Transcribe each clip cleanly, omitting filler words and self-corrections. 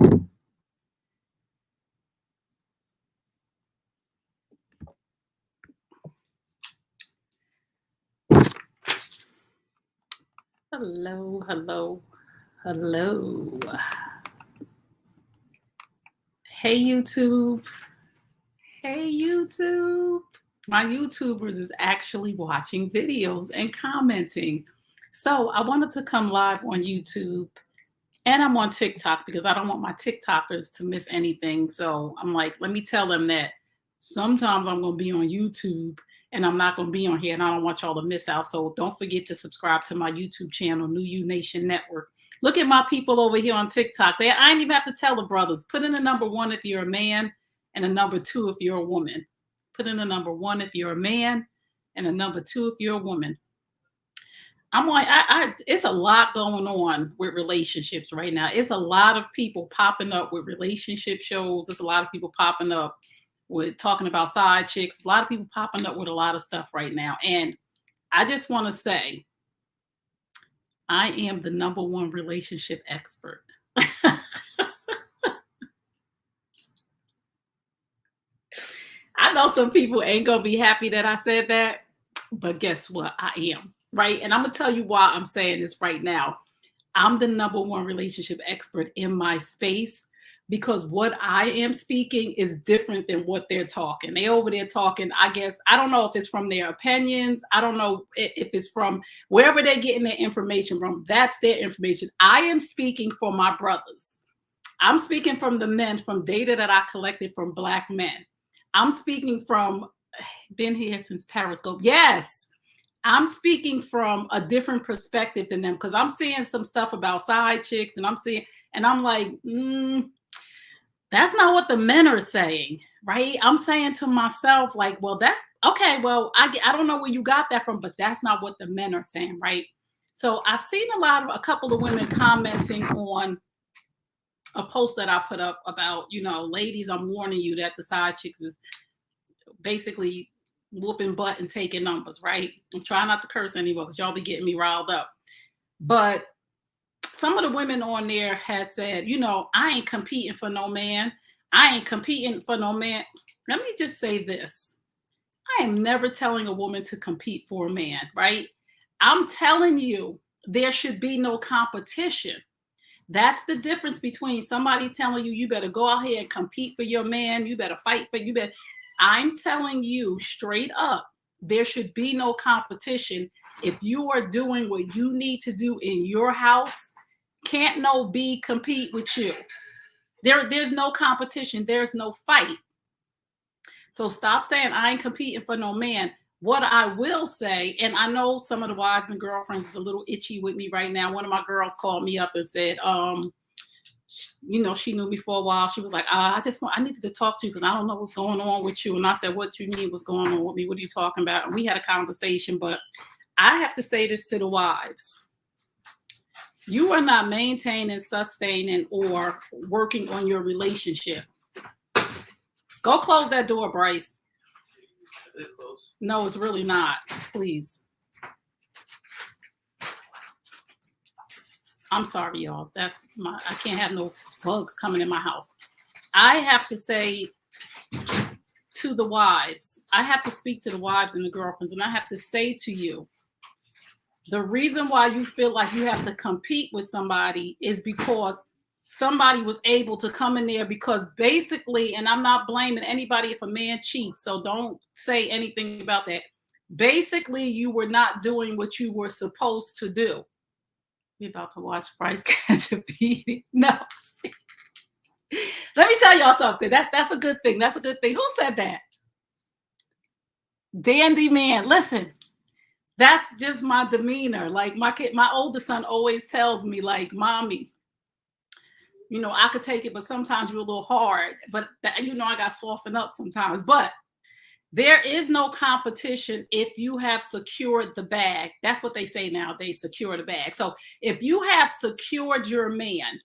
Hello, hello, hello. Hey, YouTube. Hey, YouTube. My YouTubers is actually watching videos and commenting. So I wanted to come live on YouTube, and I'm on TikTok because I don't want my TikTokers to miss anything. So I'm like, let me tell them that sometimes I'm going to be on YouTube and I'm not going to be on here, and I don't want y'all to miss out. So don't forget to subscribe to my YouTube channel, New You Nation Network. Look at my people over here on TikTok. I ain't even have to tell the brothers. Put in the number 1 if you're a man and a number 2 if you're a woman. Put in the number 1 if you're a man and a number 2 if you're a woman. I'm like, it's a lot going on with relationships right now. It's a lot of people popping up with relationship shows. There's a lot of people popping up with talking about side chicks. A lot of people popping up with a lot of stuff right now. And I just want to say, I am the number 1 relationship expert. I know some people ain't going to be happy that I said that, but guess what? I am, right? And I'm going to tell you why I'm saying this right now. I'm the number 1 relationship expert in my space because what I am speaking is different than what they're talking. They over there talking, I guess, I don't know if it's from their opinions. I don't know if it's from wherever they're getting their information from. That's their information. I am speaking for my brothers. I'm speaking from the men, from data that I collected from Black men. I'm speaking from, been here since Periscope. Yes, I'm speaking from a different perspective than them because I'm seeing some stuff about side chicks and I'm like, that's not what the men are saying, right? I'm saying to myself, like, well, that's okay. Well, I don't know where you got that from, but that's not what the men are saying, right? So I've seen a couple of women commenting on a post that I put up about, ladies, I'm warning you that the side chicks is basically whooping butt and taking numbers, right? I'm trying not to curse anymore because y'all be getting me riled up. But some of the women on there has said, I ain't competing for no man. I ain't competing for no man. Let me just say this. I am never telling a woman to compete for a man, right? I'm telling you, there should be no competition. That's the difference between somebody telling you, you better go out here and compete for your man. You better fight for you. I'm telling you straight up, there should be no competition. If you are doing what you need to do in your house, can't no B compete with you. There's no competition. There's no fight. So stop saying I ain't competing for no man. What I will say, and I know some of the wives and girlfriends is a little itchy with me right now. One of my girls called me up and said, she knew me for a while. She was like, I needed to talk to you because I don't know what's going on with you. And I said, what you mean what's going on with me? What are you talking about? And we had a conversation, but I have to say this to the wives. You are not maintaining, sustaining, or working on your relationship. Go close that door, Bryce. Is it close? No, it's really not. Please. I'm sorry, y'all. I can't have no bugs coming in my house. I have to say to the wives, I have to speak to the wives and the girlfriends, and I have to say to you, the reason why you feel like you have to compete with somebody is because somebody was able to come in there because basically, and I'm not blaming anybody if a man cheats, so don't say anything about that. Basically, you were not doing what you were supposed to do. We're about to watch Bryce catch a beating. No. Let me tell y'all something. That's a good thing. That's a good thing. Who said that? Dandy man. Listen, that's just my demeanor. Like my oldest son always tells me, like, mommy, I could take it, but sometimes you're a little hard. But I got to soften up sometimes. But there is no competition if you have secured the bag. That's what they say now. They secure the bag. So if you have secured your man,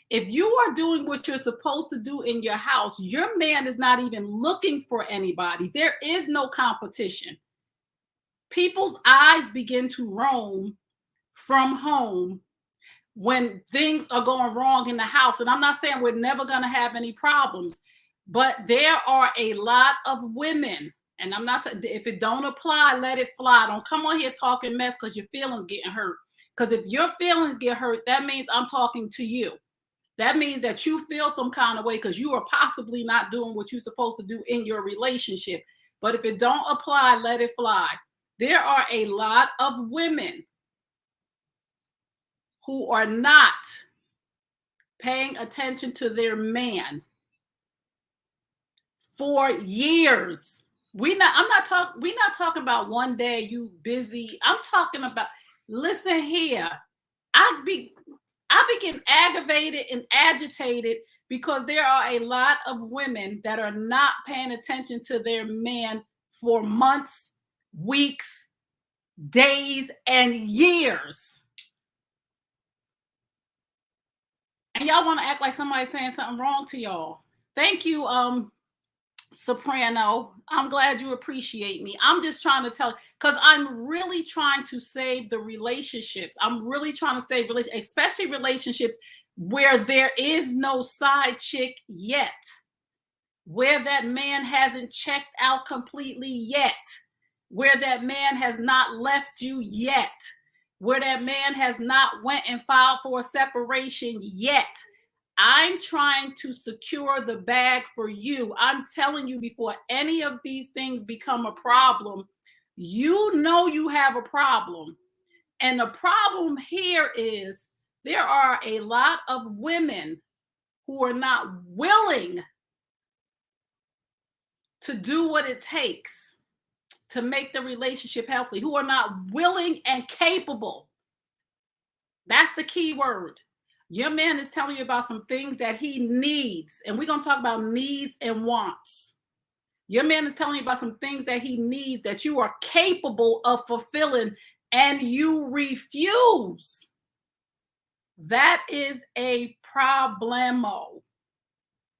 if you are doing what you're supposed to do in your house, your man is not even looking for anybody. There is no competition. People's eyes begin to roam from home when things are going wrong in the house. And I'm not saying we're never going to have any problems, but there are a lot of women, and I'm not, if it don't apply, let it fly. Don't come on here talking mess because your feelings getting hurt. Because if your feelings get hurt, that means I'm talking to you. That means that you feel some kind of way because you are possibly not doing what you're supposed to do in your relationship. But if it don't apply, let it fly. There are a lot of women who are not paying attention to their man for years. We're not talking about one day you busy. I'm talking about, listen here. I be getting aggravated and agitated because there are a lot of women that are not paying attention to their man for months, weeks, days, and years. And y'all want to act like somebody's saying something wrong to y'all. Thank you, Soprano. I'm glad you appreciate me. I'm just trying to tell, because I'm really trying to save the relationships. I'm really trying to save relationships, especially relationships where there is no side chick yet, where that man hasn't checked out completely yet, where that man has not left you yet, where that man has not went and filed for a separation yet. I'm trying to secure the bag for you. I'm telling you, before any of these things become a problem, you know you have a problem. And the problem here is there are a lot of women who are not willing to do what it takes to make the relationship healthy, who are not willing and capable. That's the key word. Your man is telling you about some things that he needs, and we're going to talk about needs and wants. Your man is telling you about some things that he needs that you are capable of fulfilling, and you refuse. That is a problemo.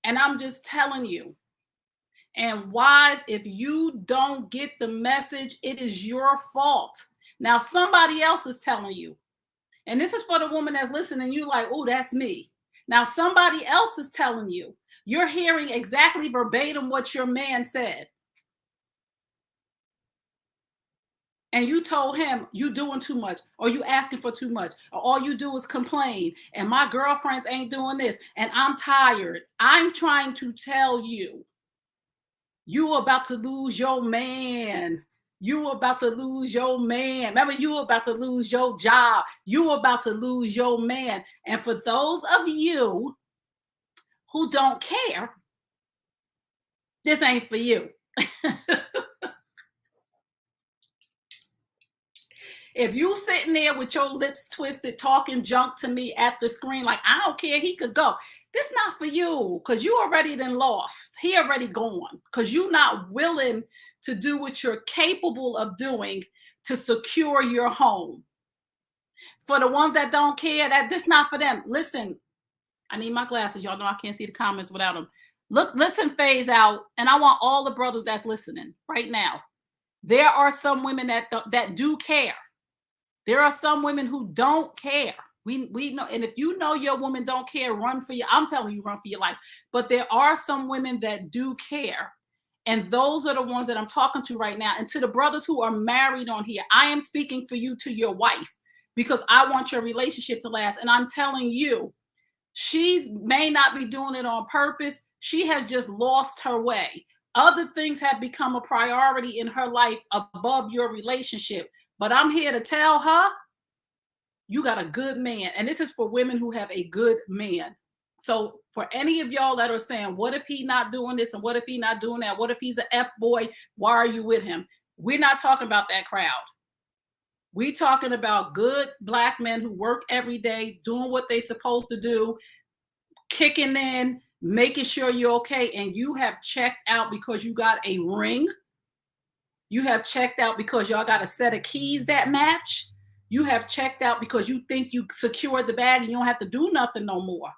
And I'm just telling you. And wives, if you don't get the message, it is your fault. Now, somebody else is telling you. And this is for the woman that's listening. You like, oh, that's me. Now, somebody else is telling you. You're hearing exactly verbatim what your man said. And you told him you doing too much, or you asking for too much, or all you do is complain, and my girlfriends ain't doing this, and I'm tired. I'm trying to tell you, you about to lose your man. You about to lose your man. Remember, you about to lose your job. You about to lose your man. And for those of you who don't care, this ain't for you. If you sitting there with your lips twisted, talking junk to me at the screen, like, I don't care, he could go. This not for you, because you already then lost. He already gone, because you're not willing to do what you're capable of doing to secure your home. For the ones that don't care, that this not for them. Listen, I need my glasses. Y'all know I can't see the comments without them. Look, listen, phase out. And I want all the brothers that's listening right now. There are some women that do care. There are some women who don't care. We know, and if you know your woman don't care, run for your, I'm telling you, run for your life. But there are some women that do care. And those are the ones that I'm talking to right now. And to the brothers who are married on here, I am speaking for you to your wife, because I want your relationship to last. And I'm telling you, she may not be doing it on purpose. She has just lost her way. Other things have become a priority in her life above your relationship. But I'm here to tell her, you got a good man. And this is for women who have a good man. So for any of y'all that are saying, what if he not doing this? And what if he not doing that? What if he's an F boy? Why are you with him? We're not talking about that crowd. We talking about good Black men who work every day, doing what they supposed to do, kicking in, making sure you're okay. And you have checked out because you got a ring. You have checked out because y'all got a set of keys that match. You have checked out because you think you secured the bag and you don't have to do nothing no more.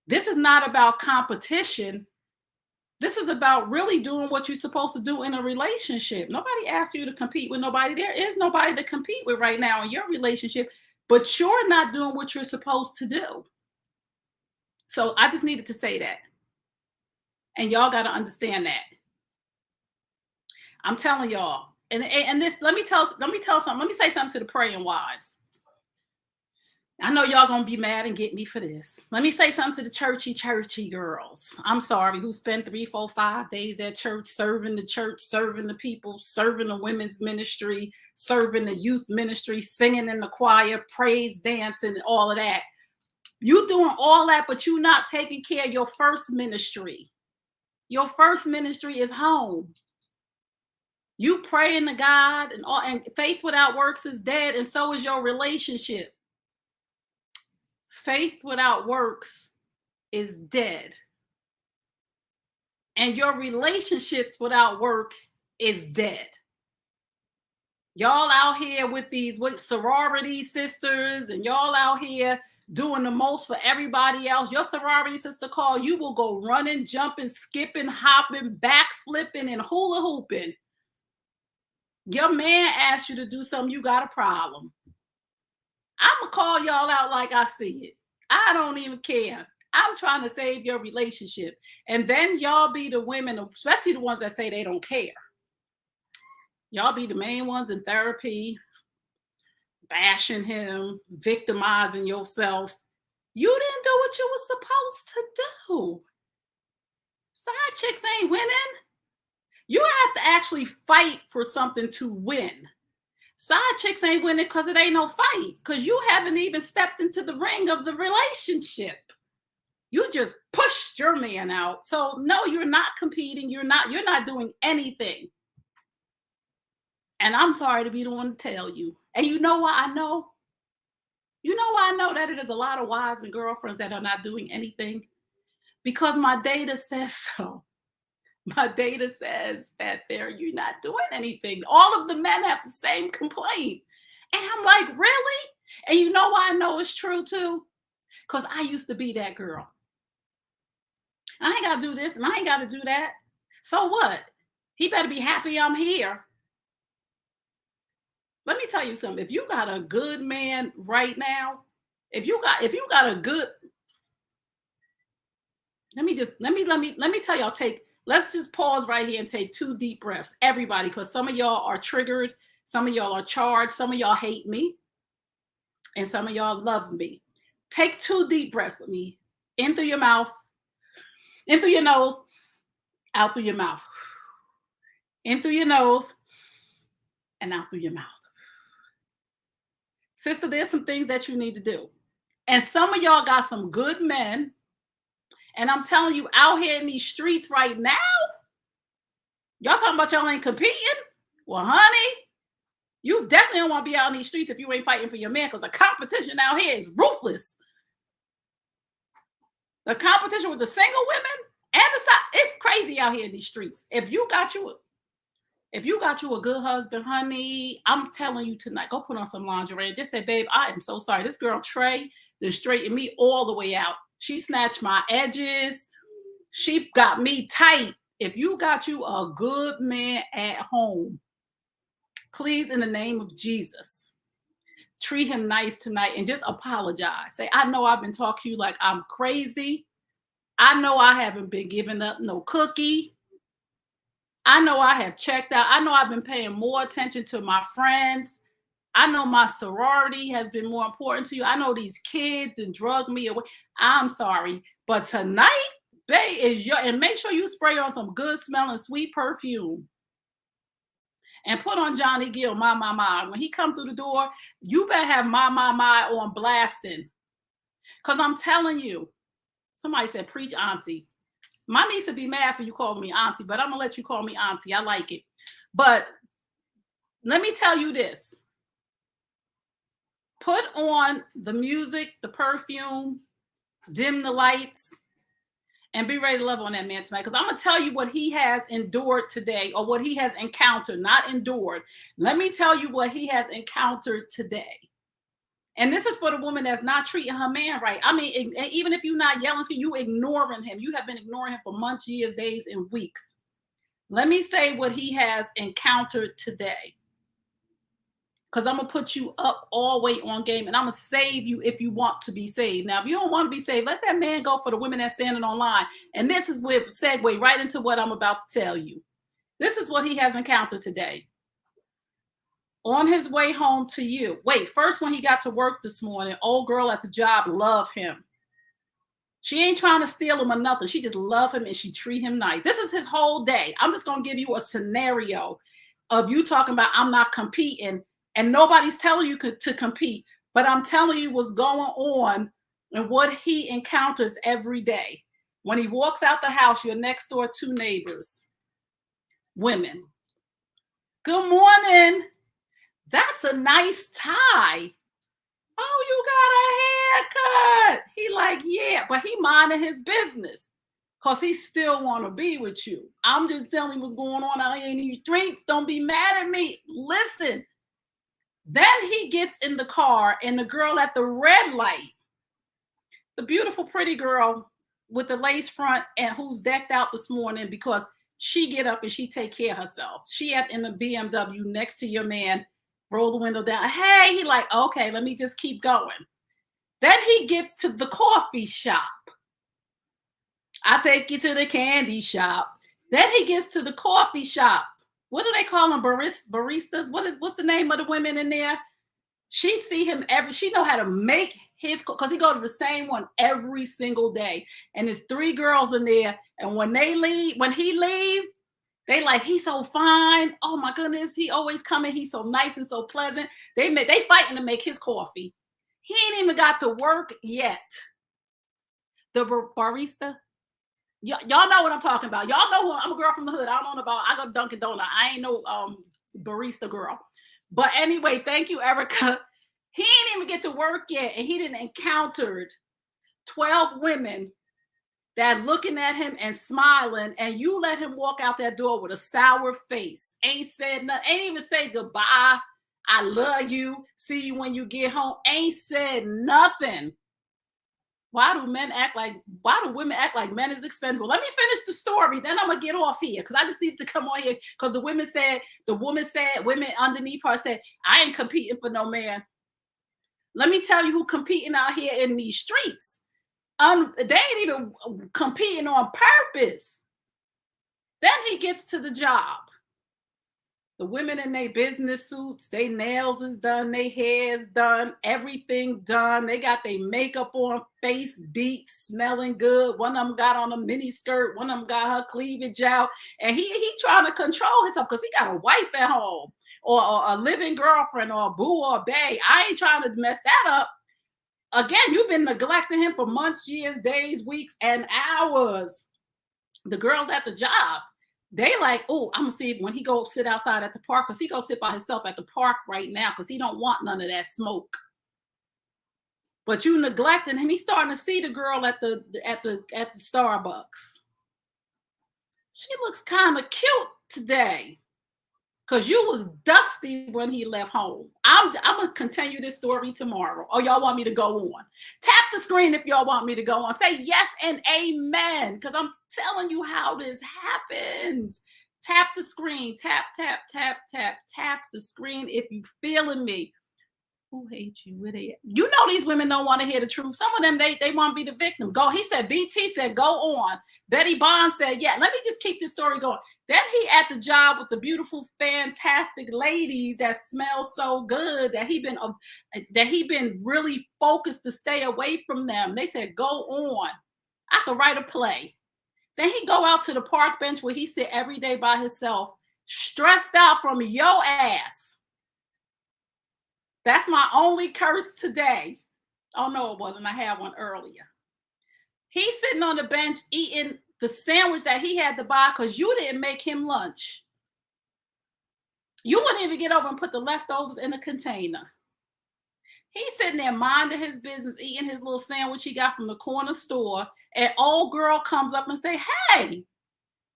This is not about competition. This is about really doing what you're supposed to do in a relationship. Nobody asked you to compete with nobody. There is nobody to compete with right now in your relationship. but you're not doing what you're supposed to do. So I just needed to say that. And y'all got to understand that. I'm telling y'all. And this, let me tell something. Let me say something to the praying wives. I know y'all gonna be mad and get me for this. Let me say something to the churchy girls. I'm sorry, who spend 3, 4, 5 days at church, serving the people, serving the women's ministry, serving the youth ministry, singing in the choir, praise, dancing, all of that. You doing all that, but you not taking care of your first ministry. Your first ministry is home. You praying to God, and faith without works is dead, and so is your relationship. Faith without works is dead. And your relationships without work is dead. Y'all out here with these sorority sisters, and y'all out here doing the most for everybody else. Your sorority sister call, you will go running, jumping, skipping, hopping, backflipping, and hula hooping. Your man asked you to do something, you got a problem. I'm going to call y'all out like I see it. I don't even care. I'm trying to save your relationship. And then y'all be the women, especially the ones that say they don't care. Y'all be the main ones in therapy, bashing him, victimizing yourself. You didn't do what you were supposed to do. Side chicks ain't winning. You have to actually fight for something to win. Side chicks ain't winning because it ain't no fight, because you haven't even stepped into the ring of the relationship. You just pushed your man out. So no, you're not competing. You're not doing anything. And I'm sorry to be the one to tell you. And you know why I know? You know why I know that it is a lot of wives and girlfriends that are not doing anything? Because my data says so. My data says that you're not doing anything. All of the men have the same complaint. And I'm like, really? And you know why I know it's true too? Because I used to be that girl. I ain't got to do this and I ain't got to do that. So what? He better be happy I'm here. Let me tell you something. If you got a good man right now, if you got a good, let me tell y'all, let's just pause right here and take 2 deep breaths, everybody, because some of y'all are triggered, some of y'all are charged, some of y'all hate me, and some of y'all love me. Take 2 deep breaths with me. In through your mouth, in through your nose, out through your mouth. In through your nose, and out through your mouth. Sister, there's some things that you need to do. And some of y'all got some good men. And I'm telling you, out here in these streets right now, y'all talking about y'all ain't competing? Well, honey, you definitely don't want to be out in these streets if you ain't fighting for your man, because the competition out here is ruthless. The competition with the single women and the side, it's crazy out here in these streets. If you got you a good husband, honey, I'm telling you tonight, go put on some lingerie and just say, babe, I am so sorry. This girl Trey done straightened me all the way out. She snatched my edges. She got me tight. If you got you a good man at home, please, in the name of Jesus, treat him nice tonight and just apologize. Say, I know I've been talking to you like I'm crazy. I know I haven't been giving up no cookie. I know I have checked out. I know I've been paying more attention to my friends. I know my sorority has been more important to you. I know these kids and drug me away. I'm sorry. But tonight, babe, is and make sure you spray on some good smelling sweet perfume. And put on Johnny Gill, My. When he come through the door, you better have My on blasting. Because I'm telling you, somebody said, preach auntie. My niece would be mad for you calling me auntie, but I'm going to let you call me auntie. I like it. But let me tell you this. Put on the music, the perfume, dim the lights, and be ready to love on that man tonight. Because I'm going to tell you what he has endured today, or what he has encountered, not endured. Let me tell you what he has encountered today. And this is for the woman that's not treating her man right. I mean, even if you're not yelling, you ignoring him. You have been ignoring him for months, years, days, and weeks. Let me say what he has encountered today. because I'm gonna put you up all weight on game, and I'm gonna save you if you want to be saved. Now, if you don't want to be saved, let that man go for the women that's standing online. And this is where segue right into what I'm about to tell you. This is what he has encountered today. On his way home to you. Wait, first when he got to work this morning, old girl at the job loved him. She ain't trying to steal him or nothing. She just love him and she treat him nice. This is his whole day. I'm just gonna give you a scenario of you talking about I'm not competing, and nobody's telling you to compete, but I'm telling you what's going on and what he encounters every day. When he walks out the house, your next door two neighbors, women. Good morning. That's a nice tie. Oh, you got a haircut. He like, yeah, but he minding his business because he still want to be with you. I'm just telling you what's going on out here in these streets. Don't be mad at me. Listen. Then he gets in the car and the girl at the red light, the beautiful, pretty girl with the lace front and who's decked out this morning because she get up and she take care of herself. She in the BMW next to your man, roll the window down. Hey, he like, okay, let me just keep going. Then he gets to the coffee shop. I take you to the candy shop. Then he gets to the coffee shop. What do they call them? Baristas? What's the name of the women in there? She see him she know how to make his, because he go to the same one every single day. And there's three girls in there. And when he leave, they like, he's so fine. Oh my goodness, he always coming. He's so nice and so pleasant. They fighting to make his coffee. He ain't even got to work yet. The barista. Y'all know what I'm talking about. Y'all know who I'm a girl from the hood. I don't know about, I go to Dunkin' Donut. I ain't no barista girl. But anyway, thank you, Erica. He ain't even get to work yet, and he didn't encountered 12 women that looking at him and smiling, and you let him walk out that door with a sour face. Ain't said nothing, ain't even say goodbye. I love you. See you when you get home. Ain't said nothing. Why do women act like men is expendable? Let me finish the story, then I'm gonna get off here because I just need to come on here because the woman said, women underneath her said, I ain't competing for no man. Let me tell you who competing out here in these streets. They ain't even competing on purpose. Then he gets to the job. The women in their business suits, their nails is done, their hair is done, everything done. They got their makeup on, face beat, smelling good. One of them got on a mini skirt. One of them got her cleavage out. And he trying to control himself because he got a wife at home or a living girlfriend or a boo or a bae. I ain't trying to mess that up. Again, you've been neglecting him for months, years, days, weeks, and hours. The girls at the job, they like, oh, I'm gonna see when he go sit outside at the park, because he go sit by himself at the park right now because he don't want none of that smoke. But you neglecting him. He's starting to see the girl at the Starbucks. She looks kind of cute today because you was dusty when he left home. I'm gonna continue this story tomorrow. Oh, y'all want me to go on? Tap the screen if y'all want me to go on. Say yes and amen, because I'm telling you how this happens. Tap the screen. Tap, tap, tap, tap, tap the screen if you feeling me. Who hates you? Where they at? You know these women don't want to hear the truth. Some of them, they want to be the victim. Go. He said, BT said, go on. Betty Bond said, yeah, let me just keep this story going. Then he at the job with the beautiful, fantastic ladies that smell so good that he been really focused to stay away from them. They said, go on. I could write a play. Then he go out to the park bench where he sit every day by himself, stressed out from your ass. That's my only curse today. Oh, no, it wasn't. I had one earlier. He's sitting on the bench eating the sandwich that he had to buy because you didn't make him lunch. You wouldn't even get over and put the leftovers in a container. He's sitting there minding his business, eating his little sandwich he got from the corner store. And old girl comes up and say, hey,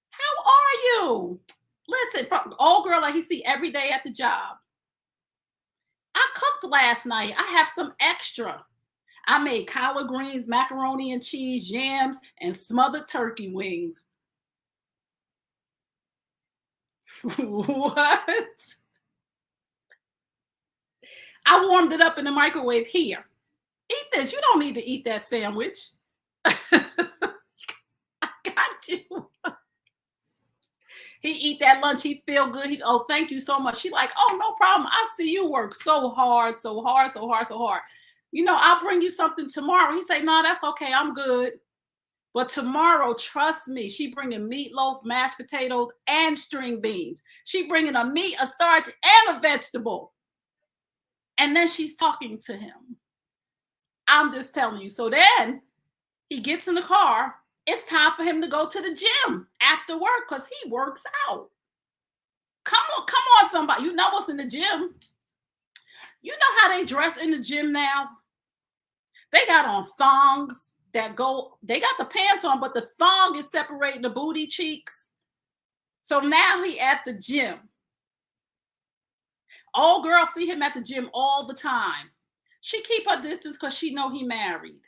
how are you? Listen, old girl like he see every day at the job. I cooked last night. I have some extra. I made collard greens, macaroni and cheese, yams, and smothered turkey wings. What? I warmed it up in the microwave. Here, eat this. You don't need to eat that sandwich. I got you. He eat that lunch. He feel good. He, oh, thank you so much. She like, oh, no problem. I see you work so hard, so hard, so hard, so hard. You know, I'll bring you something tomorrow. He say, no, that's okay. I'm good. But tomorrow, trust me, she bringing meatloaf, mashed potatoes, and string beans. She bringing a meat, a starch, and a vegetable. And then she's talking to him. I'm just telling you. So then he gets in the car. It's time for him to go to the gym after work because he works out. Come on, somebody. You know what's in the gym. You know how they dress in the gym now? They got on thongs that go, they got the pants on, but the thong is separating the booty cheeks. So now he at the gym. Old girl see him at the gym all the time. She keep her distance because she know he married.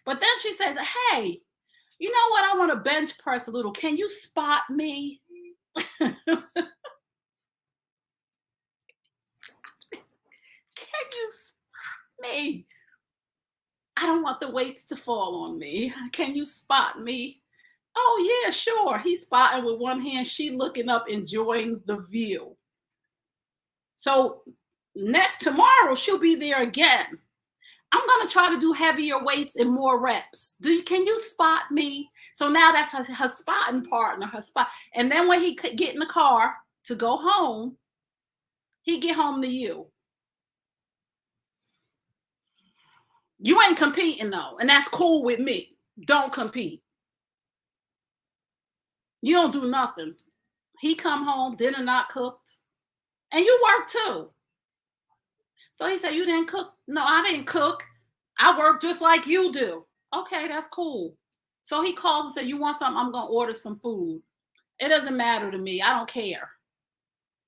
But then she says, hey, you know what? I want to bench press a little. Can you spot me? Can you spot me? I don't want the weights to fall on me. Can you spot me? Oh, yeah, sure. He's spotting with one hand. She looking up, enjoying the view. So tomorrow, she'll be there again. I'm going to try to do heavier weights and more reps. Can you spot me? So now that's her spotting partner, her spot. And then when he could get in the car to go home, he get home to you. You ain't competing though, and that's cool with me. Don't compete. You don't do nothing. He come home, dinner not cooked, and you work too. So he said, you didn't cook? No, I didn't cook. I work just like you do. Okay, that's cool. So he calls and said, you want something? I'm going to order some food. It doesn't matter to me. I don't care.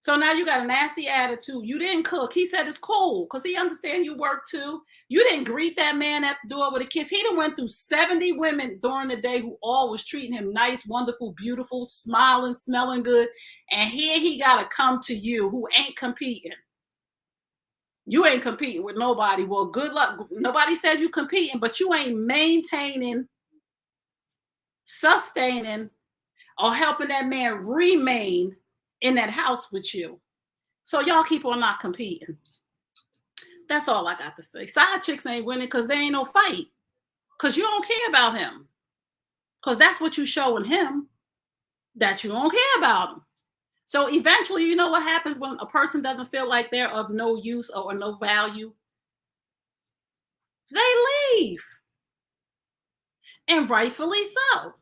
So now you got a nasty attitude. You didn't cook. He said it's cool because he understands you work too. You didn't greet that man at the door with a kiss. He done went through 70 women during the day who all was treating him nice, wonderful, beautiful, smiling, smelling good. And here he got to come to you who ain't competing. You ain't competing with nobody. Well, good luck. Nobody said you competing, but you ain't maintaining, sustaining, or helping that man remain in that house with you. So y'all keep on not competing. That's all I got to say. Side chicks ain't winning because there ain't no fight. Because you don't care about him. Because that's what you showing him, that you don't care about him. So eventually, you know what happens when a person doesn't feel like they're of no use or no value? They leave. And rightfully so.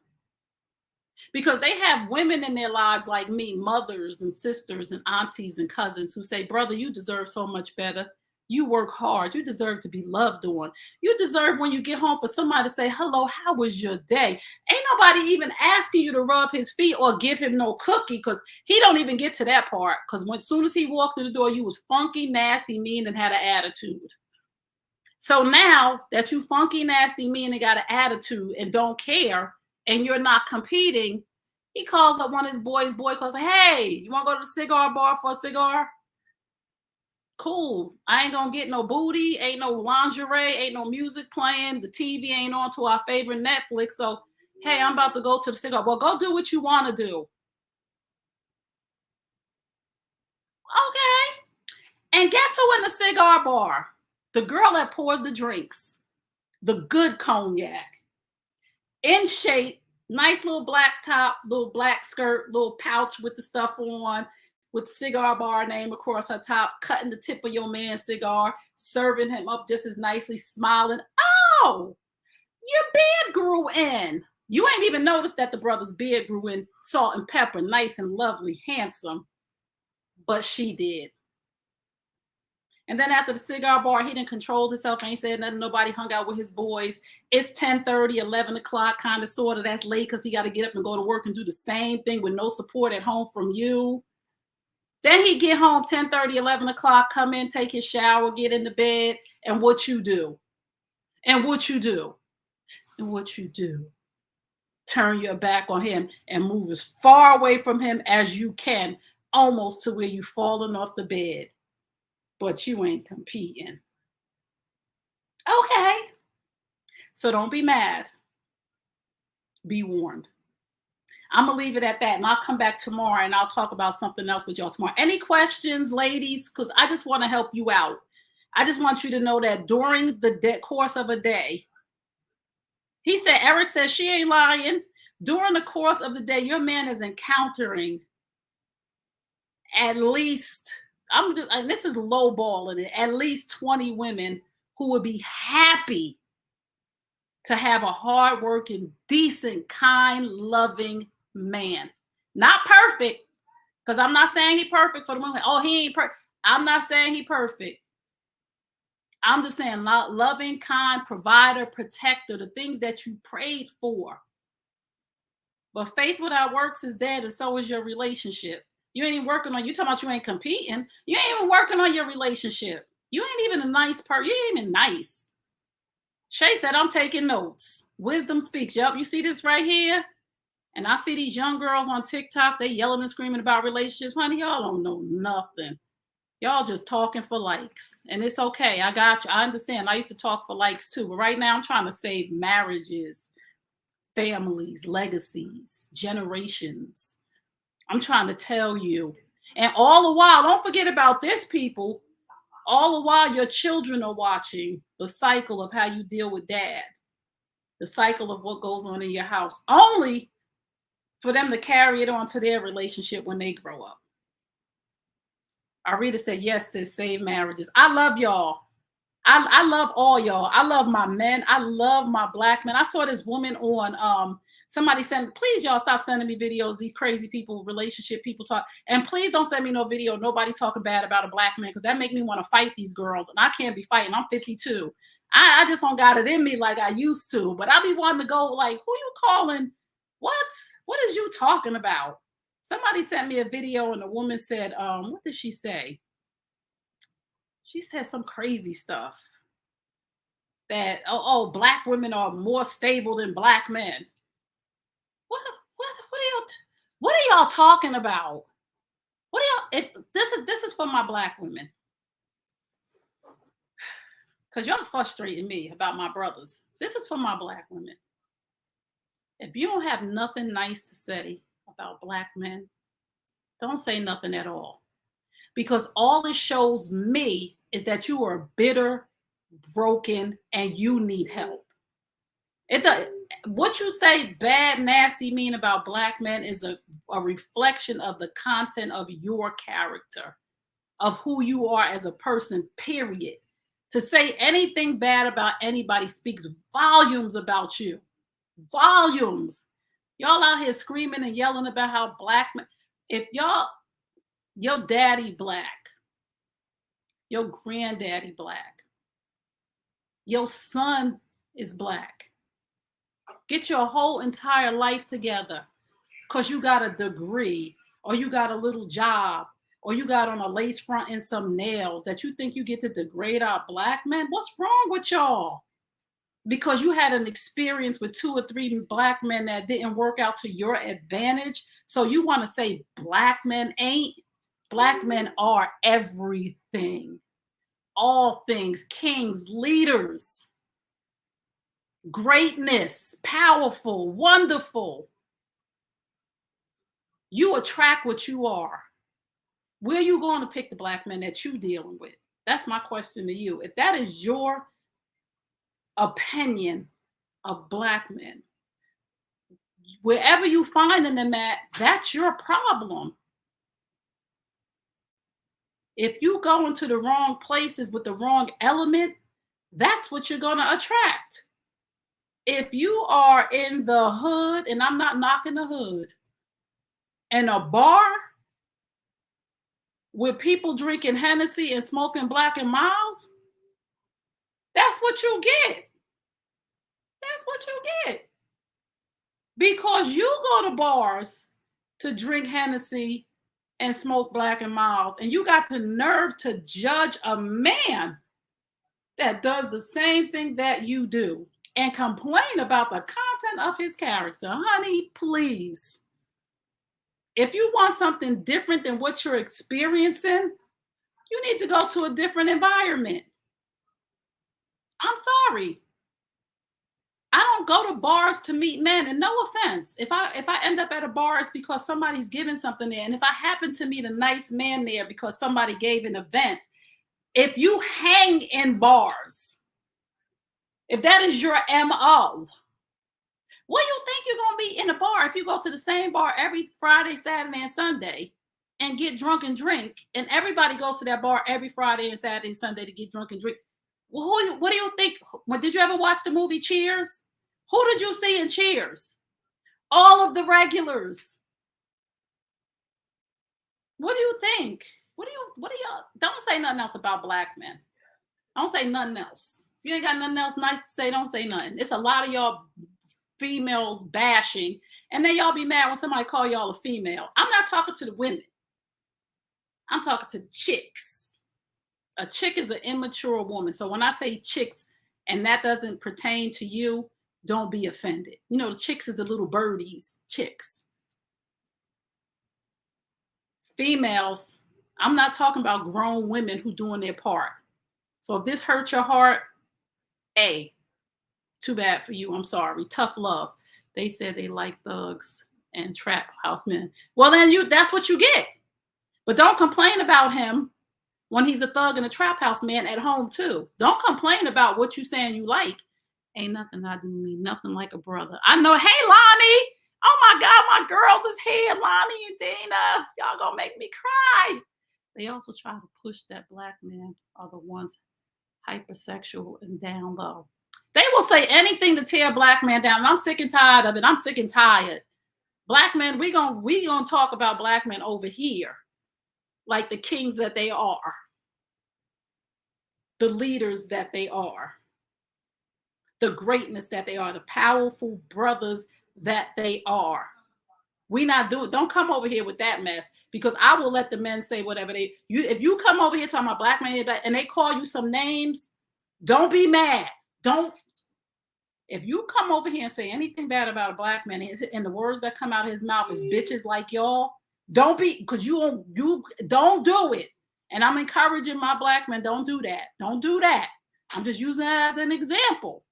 Because they have women in their lives like me, mothers and sisters and aunties and cousins who say, brother, you deserve so much better. You work hard. You deserve to be loved on. You deserve when you get home for somebody to say, hello, how was your day? Ain't nobody even asking you to rub his feet or give him no cookie because he don't even get to that part. Because as soon as he walked through the door, you was funky, nasty, mean, and had an attitude. So now that you funky, nasty, mean, and got an attitude and don't care, and you're not competing, he calls up one of his boys. Boy calls, hey, you want to go to the cigar bar for a cigar? Cool. I ain't gonna get no booty, ain't no lingerie, ain't no music playing, the TV ain't on to our favorite Netflix. So, hey, I'm about to go to the cigar. Well, go do what you want to do. Okay. And guess who in the cigar bar? The girl that pours the drinks, the good cognac, in shape, nice little black top, little black skirt, little pouch with the stuff on, with cigar bar name across her top, cutting the tip of your man's cigar, serving him up just as nicely, smiling. Oh, your beard grew in. You ain't even noticed that the brother's beard grew in, salt and pepper, nice and lovely, handsome. But she did. And then after the cigar bar, he didn't control himself, ain't said nothing. Nobody hung out with his boys. It's 10:30, 11 o'clock, kind of, sort of. That's late because he got to get up and go to work and do the same thing with no support at home from you. Then he get home 10:30, 11 o'clock, come in, take his shower, get in the bed. And what you do? And what you do? And what you do? Turn your back on him and move as far away from him as you can, almost to where you've fallen off the bed. but you ain't competing. Okay. So don't be mad. Be warned. I'm gonna leave it at that, and I'll come back tomorrow and I'll talk about something else with y'all tomorrow. Any questions, ladies? Because I just want to help you out. I just want you to know that during the course of a day, he said, Eric says she ain't lying. During the course of the day, your man is encountering at least, and this is lowballing it, at least 20 women who would be happy to have a hardworking, decent, kind, loving man. Not perfect, because I'm not saying he perfect for the women. Oh, he ain't perfect. I'm not saying he perfect. I'm just saying loving, kind, provider, protector, the things that you prayed for. But faith without works is dead, and so is your relationship. You ain't even working on, you talking about you ain't competing. You ain't even working on your relationship. You ain't even a nice person. You ain't even nice. Shay said, I'm taking notes. Wisdom speaks. Yup, you see this right here? And I see these young girls on TikTok, they yelling and screaming about relationships. Honey, y'all don't know nothing. Y'all just talking for likes. And it's okay. I got you. I understand. I used to talk for likes too. But right now I'm trying to save marriages, families, legacies, generations. I'm trying to tell you. And all the while, don't forget about this, people. All the while, your children are watching the cycle of how you deal with dad, the cycle of what goes on in your house, only for them to carry it on to their relationship when they grow up. Arita said, yes, sis, save marriages. I love y'all. I love all y'all. I love my men. I love my black men. I saw this woman on somebody sent, please y'all stop sending me videos, these crazy people, relationship people talk. And please don't send me no video, nobody talking bad about a black man, because that make me want to fight these girls. And I can't be fighting. I'm 52. I just don't got it in me like I used to. But I be wanting to go like, who you calling? What is you talking about? Somebody sent me a video and the woman said, what did she say? She said some crazy stuff that, black women are more stable than black men. What are y'all talking about? What are y'all, this is for my black women. Because y'all frustrating me about my brothers. This is for my black women. If you don't have nothing nice to say about black men, don't say nothing at all. Because all it shows me is that you are bitter, broken, and you need help. What you say bad, nasty, mean about black men is a reflection of the content of your character, of who you are as a person, period. To say anything bad about anybody speaks volumes about you. Volumes. Y'all out here screaming and yelling about how black men, if your daddy black, your granddaddy black, your son is black. Get your whole entire life together, because you got a degree or you got a little job or you got on a lace front and some nails that you think you get to degrade our black men. What's wrong with y'all? Because you had an experience with 2 or 3 black men that didn't work out to your advantage. So you want to say black men ain't? Black men are everything. All things, kings, leaders, greatness, powerful, wonderful. You attract what you are. Where are you going to pick the black men that you're dealing with? That's my question to you. If that is your opinion of black men, wherever you finding them at, that's your problem. If you go into the wrong places with the wrong element, that's what you're going to attract. If you are in the hood, and I'm not knocking the hood, in a bar with people drinking Hennessy and smoking Black and Milds, that's what you get. That's what you get. Because you go to bars to drink Hennessy and smoke Black and Milds, and you got the nerve to judge a man that does the same thing that you do and complain about the content of his character. Honey, please. If you want something different than what you're experiencing, You need to go to a different environment. I'm sorry. I don't go to bars to meet men, and no offense. If I end up at a bar, it's because somebody's giving something there. And if I happen to meet a nice man there because somebody gave an event, if you hang in bars, if that is your MO, what do you think you're gonna be in a bar if you go to the same bar every Friday, Saturday, and Sunday and get drunk and drink, and everybody goes to that bar every Friday and Saturday and Sunday to get drunk and drink? Well, what do you think? Did you ever watch the movie Cheers? Who did you see in Cheers? All of the regulars. What do you think? What do y'all, don't say nothing else about black men. Don't say nothing else. If you ain't got nothing else nice to say, don't say nothing. It's a lot of y'all females bashing, and then y'all be mad when somebody call y'all a female. I'm not talking to the women. I'm talking to the chicks. A chick is an immature woman. So when I say chicks and that doesn't pertain to you, don't be offended. You know, the chicks is the little birdies, chicks. Females, I'm not talking about grown women who doing their part. So if this hurts your heart, hey, too bad for you. I'm sorry. Tough love. They said they like thugs and trap house men. Well, then that's what you get. But don't complain about him when he's a thug and a trap house man at home too. Don't complain about what you saying you like. Ain't nothing I do me, nothing like a brother. I know. Hey, Lonnie. Oh my God, my girls is here, Lonnie and Dina. Y'all gonna make me cry. They also try to push that black men are the ones hypersexual and down low. They will say anything to tear a black man down. And I'm sick and tired of it. I'm sick and tired. Black men, we gonna talk about black men over here like the kings that they are, the leaders that they are, the greatness that they are, the powerful brothers that they are. Don't come over here with that mess, because I will let the men say whatever if you come over here talking about black men and they call you some names, don't be mad. If you come over here and say anything bad about a black man and the words that come out of his mouth is bitches like y'all, don't be, because you don't do it. And I'm encouraging my black men, don't do that. Don't do that. I'm just using it as an example.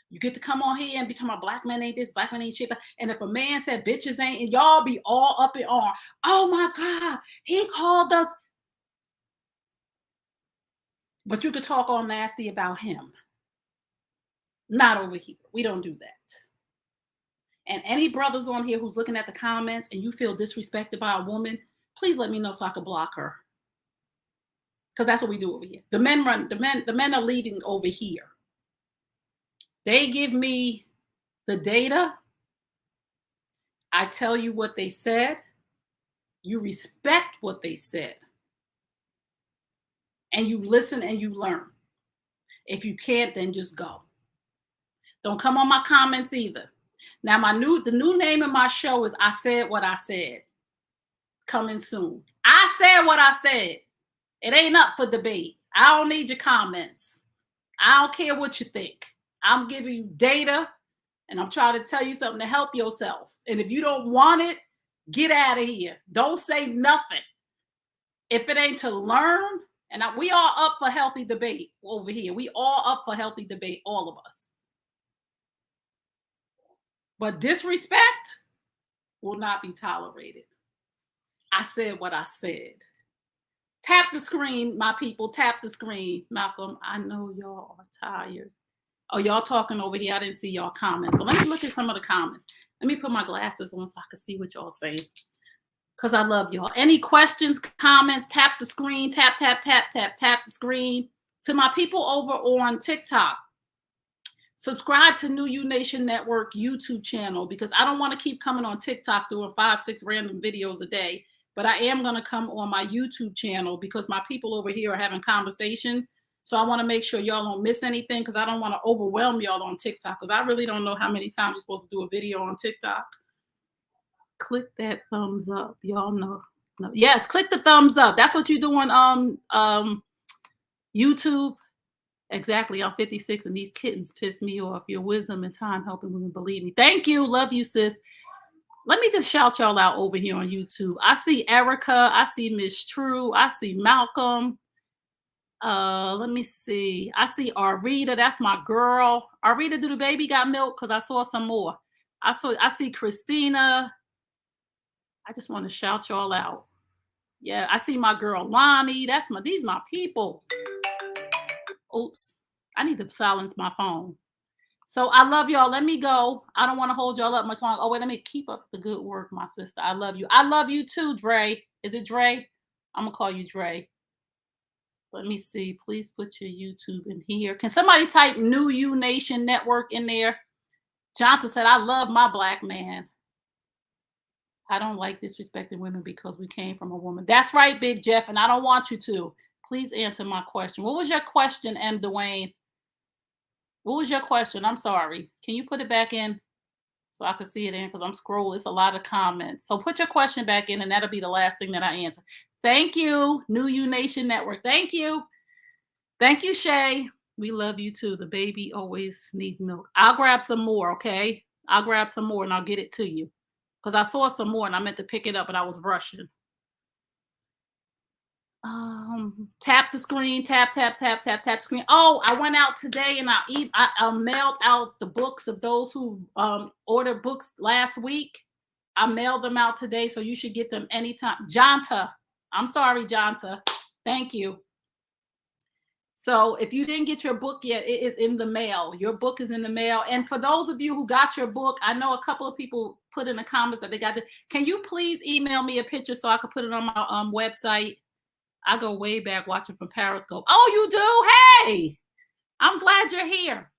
You get to come on here and be talking about black men ain't this, black men ain't shit. And if a man said bitches ain't, and y'all be all up in arms. Oh my God, he called us. But you could talk all nasty about him. Not over here. We don't do that. And any brothers on here who's looking at the comments and you feel disrespected by a woman, please let me know so I can block her. Because that's what we do over here. The men are leading over here. They give me the data. I tell you what they said. You respect what they said. And you listen and you learn. If you can't, then just go. Don't come on my comments either. Now, the new name of my show is I Said What I Said. Coming soon. I said what I said. It ain't up for debate. I don't need your comments. I don't care what you think. I'm giving you data, and I'm trying to tell you something to help yourself. And if you don't want it, get out of here. Don't say nothing. If it ain't to learn, and we all up for healthy debate over here. We all up for healthy debate, all of us. But disrespect will not be tolerated. I said what I said. Tap the screen, my people. Tap the screen. Malcolm, I know y'all are tired. Oh, y'all talking over here. I didn't see y'all comments. But let me look at some of the comments. Let me put my glasses on so I can see what y'all saying. Because I love y'all. Any questions, comments, tap the screen. Tap, tap, tap, tap, tap the screen. To my people over on TikTok, subscribe to New You Nation Network YouTube channel, because I don't want to keep coming on TikTok doing 5-6 random videos a day. But I am going to come on my YouTube channel because my people over here are having conversations. So I want to make sure y'all don't miss anything, because I don't want to overwhelm y'all on TikTok, because I really don't know how many times you're supposed to do a video on TikTok. Click that thumbs up. Y'all know. No. Yes, click the thumbs up. That's what you do on YouTube. Exactly. I'm 56 and these kittens piss me off. Your wisdom and time helping women believe me. Thank you. Love you, sis. Let me just shout y'all out over here on YouTube. I see Erica, I see Miss True, I see Malcolm. Let me see. I see Arita, that's my girl. Arita, do the baby got milk? Because I saw some more. I see Christina. I just want to shout y'all out. Yeah, I see my girl Lonnie. These my people. Oops. I need to silence my phone. So I love y'all. Let me go. I don't want to hold y'all up much longer. Oh, wait, let me keep up the good work, my sister. I love you. I love you too, Dre. Is it Dre? I'm gonna call you Dre. Let me see. Please put your YouTube in here. Can somebody type New You Nation Network in there? Jonathan said, I love my black man. I don't like disrespecting women because we came from a woman. That's right, Big Jeff, and I don't want you to. Please answer my question. What was your question, M. Dwayne? What was your question? I'm sorry. Can you put it back in so I can see it in? Because I'm scrolling. It's a lot of comments. So put your question back in, and that'll be the last thing that I answer. Thank you, New You Nation Network. Thank you. Thank you, Shay. We love you too. The baby always needs milk. I'll grab some more, okay? I'll grab some more and I'll get it to you. Because I saw some more and I meant to pick it up, but I was rushing. Tap the screen, tap, tap, tap, tap, tap screen. Oh, I went out today and I mailed out the books of those who ordered books last week. I mailed them out today, so you should get them anytime. Jonta, I'm sorry, Jonta. Thank you. So if you didn't get your book yet, it is in the mail. Your book is in the mail. And for those of you who got your book, I know a couple of people put in the comments that they got it. Can you please email me a picture so I can put it on my website? I go way back watching from Periscope. Oh, you do? Hey, I'm glad you're here.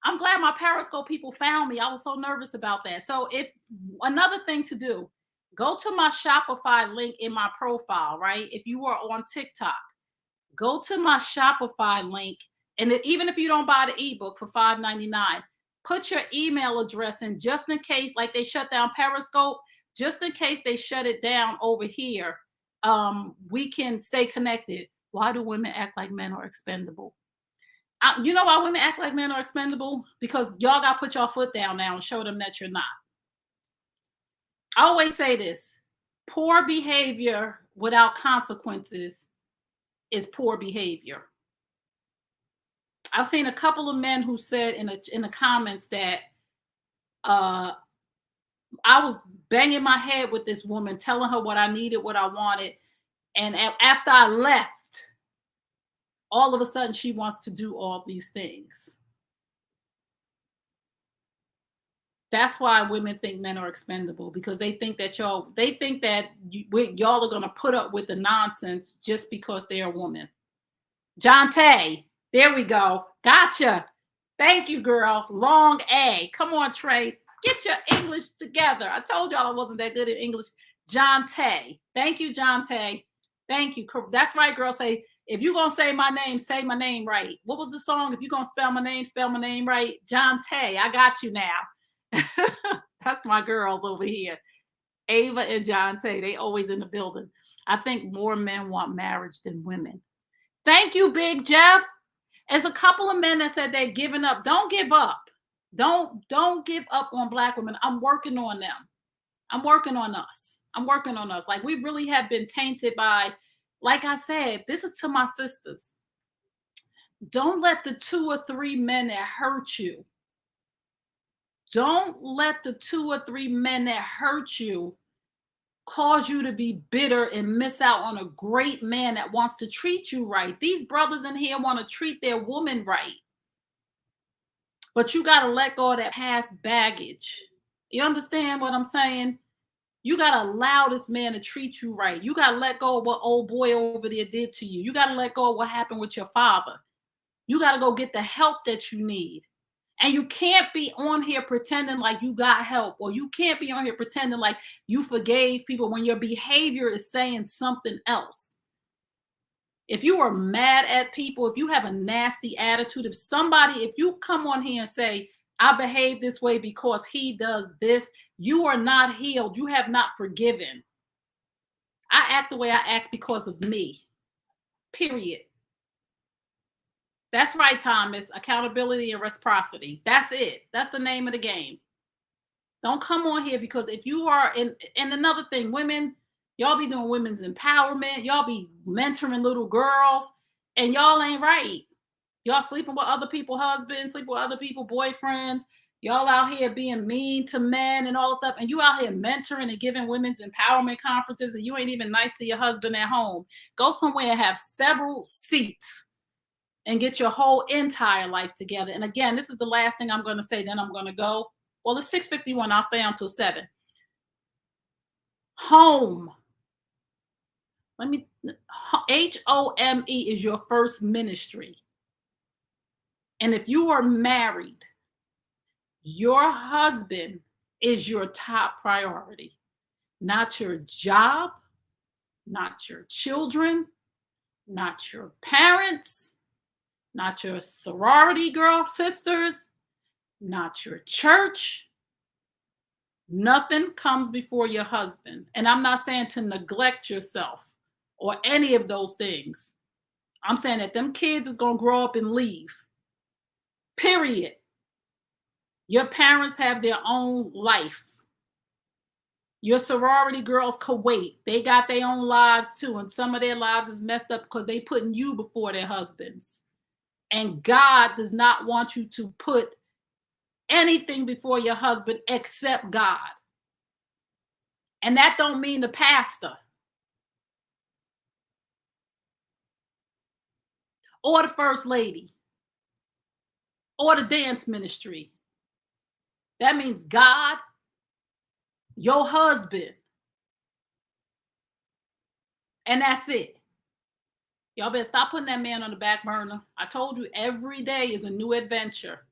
I'm glad my Periscope people found me. I was so nervous about that. So if another thing to do, go to my Shopify link in my profile, right? If you are on TikTok, go to my Shopify link. And even if you don't buy the ebook for $5.99, put your email address in just in case, like they shut down Periscope, just in case they shut it down over here. We can stay connected. Why do women act like men are expendable? You know why women act like men are expendable? Because y'all got to put your foot down now and show them that you're not. I always say this: poor behavior without consequences is poor behavior. I've seen a couple of men who said in the comments that I was banging my head with this woman, telling her what I needed, what I wanted, and after I left, all of a sudden she wants to do all these things. That's why women think men are expendable, because they think that y'all are going to put up with the nonsense just because they're a woman. John Tay, there we go. Gotcha. Thank you, girl. Long A. Come on, Trey. Get your English together. I told y'all I wasn't that good at English. John Tay. Thank you, John Tay. Thank you. That's right, girl. Say, if you're going to say my name right. What was the song? If you're going to spell my name right. John Tay. I got you now. That's my girls over here. Ava and John Tay. They always in the building. I think more men want marriage than women. Thank you, Big Jeff. There's a couple of men that said they're giving up. Don't give up. Don't give up on black women. I'm working on them. I'm working on us. I'm working on us. Like, we really have been tainted by, like I said, this is to my sisters. Don't let the 2 or 3 men that hurt you. Don't let the 2 or 3 men that hurt you cause you to be bitter and miss out on a great man that wants to treat you right. These brothers in here want to treat their woman right. But you got to let go of that past baggage. You understand what I'm saying? You got to allow this man to treat you right. You got to let go of what old boy over there did to you. You got to let go of what happened with your father. You got to go get the help that you need. And you can't be on here pretending like you got help, or you can't be on here pretending like you forgave people when your behavior is saying something else. If you are mad at people, if you have a nasty attitude, if you come on here and say, I behave this way because he does this, you are not healed. You have not forgiven. I act the way I act because of me. Period. That's right, Thomas. Accountability and reciprocity. That's it. That's the name of the game. Don't come on here, because if you are in, and another thing, women, y'all be doing women's empowerment, y'all be mentoring little girls, and y'all ain't right. Y'all sleeping with other people's husbands, sleeping with other people's boyfriends. Y'all out here being mean to men and all stuff, and you out here mentoring and giving women's empowerment conferences, and you ain't even nice to your husband at home. Go somewhere and have several seats and get your whole entire life together. And again, this is the last thing I'm going to say. Then I'm going to go. Well, it's 6:51. I'll stay on till 7. Home. Let me. HOME is your first ministry. And if you are married, your husband is your top priority, not your job, not your children, not your parents, not your sorority girl sisters, not your church. Nothing comes before your husband. And I'm not saying to neglect yourself or any of those things. I'm saying that them kids is going to grow up and leave. Period. Your parents have their own life. Your sorority girls could wait. They got their own lives too. And some of their lives is messed up because they putting you before their husbands. And God does not want you to put anything before your husband except God. And that don't mean the pastor or the first lady or the dance ministry. That means God, your husband, and that's it. Y'all better stop putting that man on the back burner. I told you, every day is a new adventure.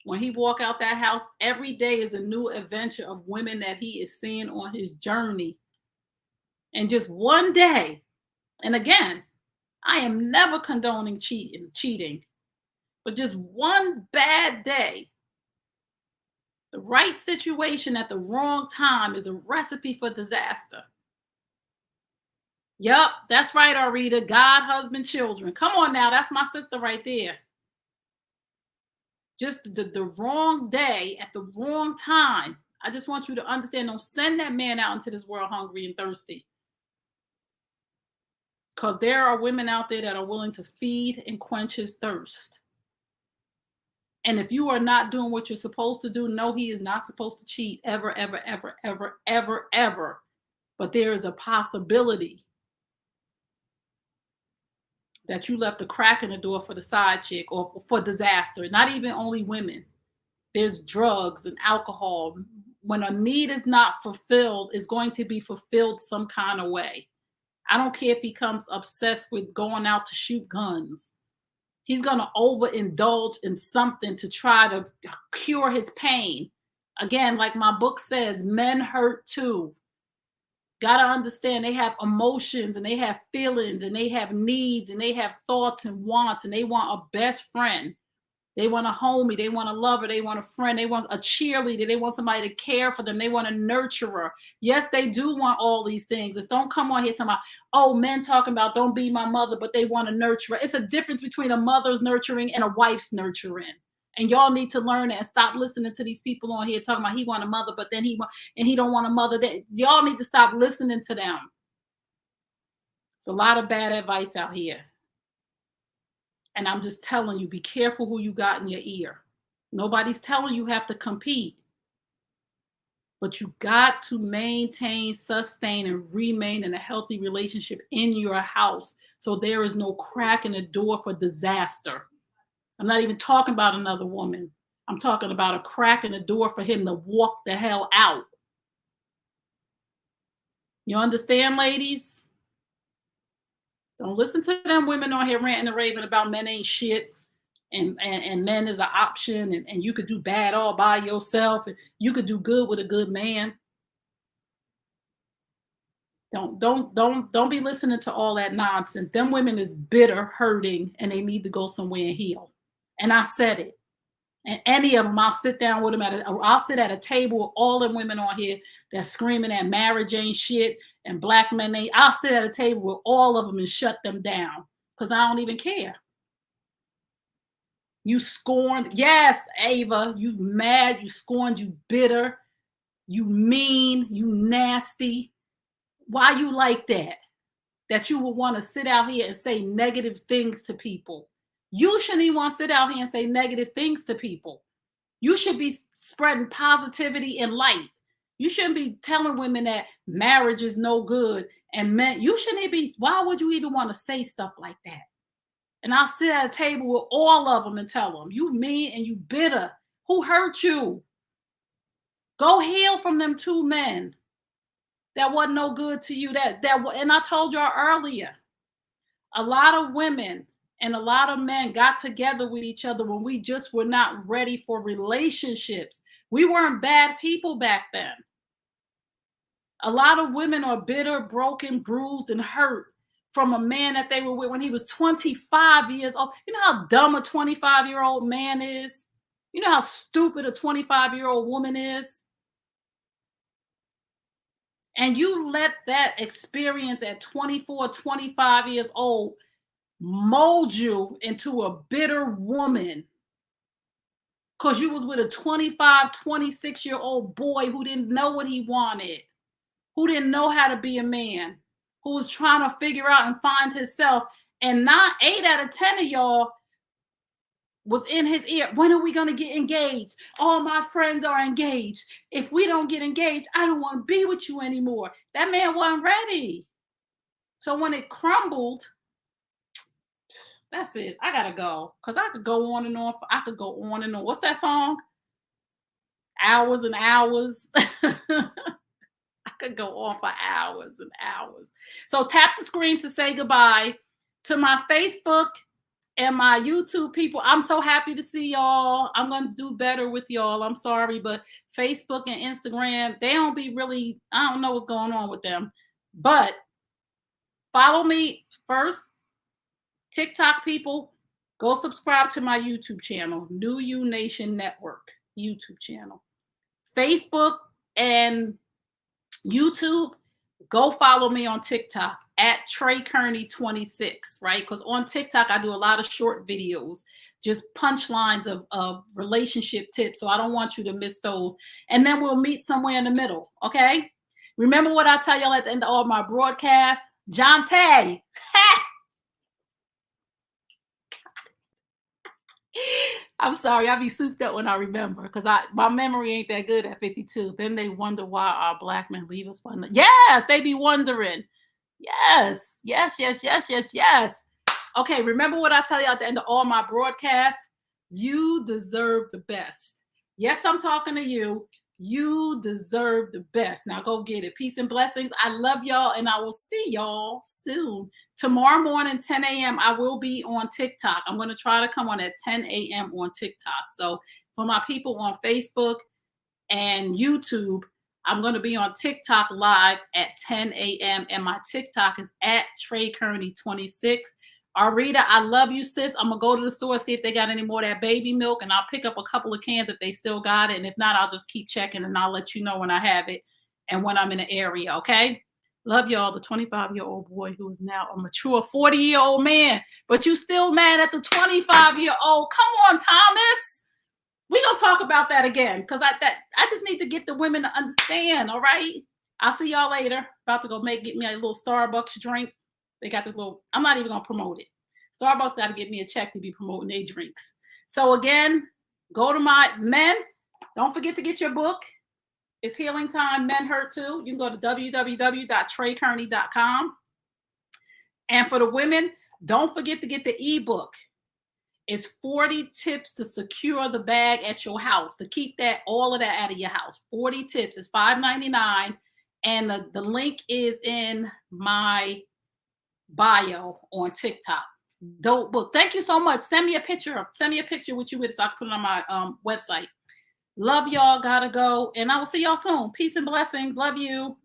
When he walk out that house, every day is a new adventure of women that he is seeing on his journey. And just one day, and again, I am never condoning cheating, but just one bad day, the right situation at the wrong time is a recipe for disaster. Yup, that's right, Arita. God, husband, children. Come on now, that's my sister right there. Just the wrong day at the wrong time. I just want you to understand, don't send that man out into this world hungry and thirsty. Because there are women out there that are willing to feed and quench his thirst. And if you are not doing what you're supposed to do, no, he is not supposed to cheat ever, ever, ever, ever, ever, ever. But there is a possibility that you left a crack in the door for the side chick or for disaster. Not even only women. There's drugs and alcohol. When a need is not fulfilled, it's going to be fulfilled some kind of way. I don't care if he comes obsessed with going out to shoot guns. He's going to overindulge in something to try to cure his pain. Again, like my book says, men hurt too. Got to understand they have emotions and they have feelings and they have needs and they have thoughts and wants, and they want a best friend. They want a homie. They want a lover. They want a friend. They want a cheerleader. They want somebody to care for them. They want a nurturer. Yes, they do want all these things. It's don't come on here talking about, oh, men talking about don't be my mother, but they want a nurturer. It's a difference between a mother's nurturing and a wife's nurturing. And y'all need to learn it and stop listening to these people on here talking about he want a mother, but then he don't want a mother. That y'all need to stop listening to them. It's a lot of bad advice out here. And I'm just telling you, be careful who you got in your ear. Nobody's telling you have to compete. But you got to maintain, sustain, and remain in a healthy relationship in your house so there is no crack in the door for disaster. I'm not even talking about another woman. I'm talking about a crack in the door for him to walk the hell out. You understand, ladies? Don't listen to them women on here ranting and raving about men ain't shit and men is an option and you could do bad all by yourself and you could do good with a good man. Don't be listening to all that nonsense. Them women is bitter, hurting, and they need to go somewhere and heal. And I said it. And any of them, I'll sit down with them I'll sit at a table with all the women on here that's screaming that marriage ain't shit and black men ain't. I'll sit at a table with all of them and shut them down because I don't even care. You scorned, yes, Ava, you mad, you scorned, you bitter. You mean, you nasty. Why you like that? That you would want to sit out here and say negative things to people. You shouldn't even want to sit out here and say negative things to people. You should be spreading positivity and light. You shouldn't be telling women that marriage is no good and men. You shouldn't be. Why would you even want to say stuff like that? And I'll sit at a table with all of them and tell them, you mean and you bitter. Who hurt you? Go heal from them two men that wasn't no good to you. And I told y'all earlier, a lot of women and a lot of men got together with each other when we just were not ready for relationships. We weren't bad people back then. A lot of women are bitter, broken, bruised, and hurt from a man that they were with when he was 25 years old. You know how dumb a 25-year-old man is? You know how stupid a 25-year-old woman is? And you let that experience at 24, 25 years old mold you into a bitter woman because you was with a 25, 26-year-old boy who didn't know what he wanted, who didn't know how to be a man, who was trying to figure out and find himself. And not 8 out of 10 of y'all was in his ear. When are we going to get engaged? All my friends are engaged. If we don't get engaged, I don't want to be with you anymore. That man wasn't ready. So when it crumbled, that's it. I gotta go because I could go on and on. I could go on and on. What's that song? Hours and hours. I could go on for hours and hours. So tap the screen to say goodbye to my Facebook and my YouTube people. I'm so happy to see y'all. I'm going to do better with y'all. I'm sorry, but Facebook and Instagram, they don't be really, I don't know what's going on with them. But follow me first. TikTok people, go subscribe to my YouTube channel, New You Nation Network YouTube channel. Facebook and YouTube, go follow me on TikTok at Trey Kearney 26, right? Because on TikTok, I do a lot of short videos, just punchlines of relationship tips. So I don't want you to miss those. And then we'll meet somewhere in the middle, okay? Remember what I tell y'all at the end of all my broadcasts? John Tay. Ha! I'm sorry, I be souped up when I remember because my memory ain't that good at 52. Then they wonder why our black men leave us. Yes, they be wondering. Yes, yes, yes, yes, yes, yes. Okay, remember what I tell you at the end of all my broadcasts? You deserve the best. Yes, I'm talking to you. You deserve the best. Now go get it. Peace and blessings. I love y'all, and I will see y'all soon. Tomorrow morning, 10 a.m., I will be on TikTok. I'm going to try to come on at 10 a.m. on TikTok. So for my people on Facebook and YouTube, I'm going to be on TikTok live at 10 a.m. And my TikTok is at Trey Kearney 26. Arita, I love you, sis. I'm going to go to the store, see if they got any more of that baby milk, and I'll pick up a couple of cans if they still got it. And if not, I'll just keep checking, and I'll let you know when I have it and when I'm in the area, okay? Love y'all, the 25-year-old boy who is now a mature 40-year-old man, but you still mad at the 25-year-old. Come on, Thomas. We're going to talk about that again because I just need to get the women to understand, all right? I'll see y'all later. About to go get me a little Starbucks drink. They got this little, I'm not even going to promote it. Starbucks got to give me a check to be promoting their drinks. So again, go to my men. Don't forget to get your book. It's Healing Time, Men Hurt Too. You can go to www.treykearney.com. And for the women, don't forget to get the ebook. It's 40 tips to secure the bag at your house, to keep all of that out of your house. 40 tips. It's $5.99. And the link is in my bio on TikTok. Dope book. Thank you so much. Send me a picture. Send me a picture with you with it so I can put it on my website. Love y'all. Gotta go. And I will see y'all soon. Peace and blessings. Love you.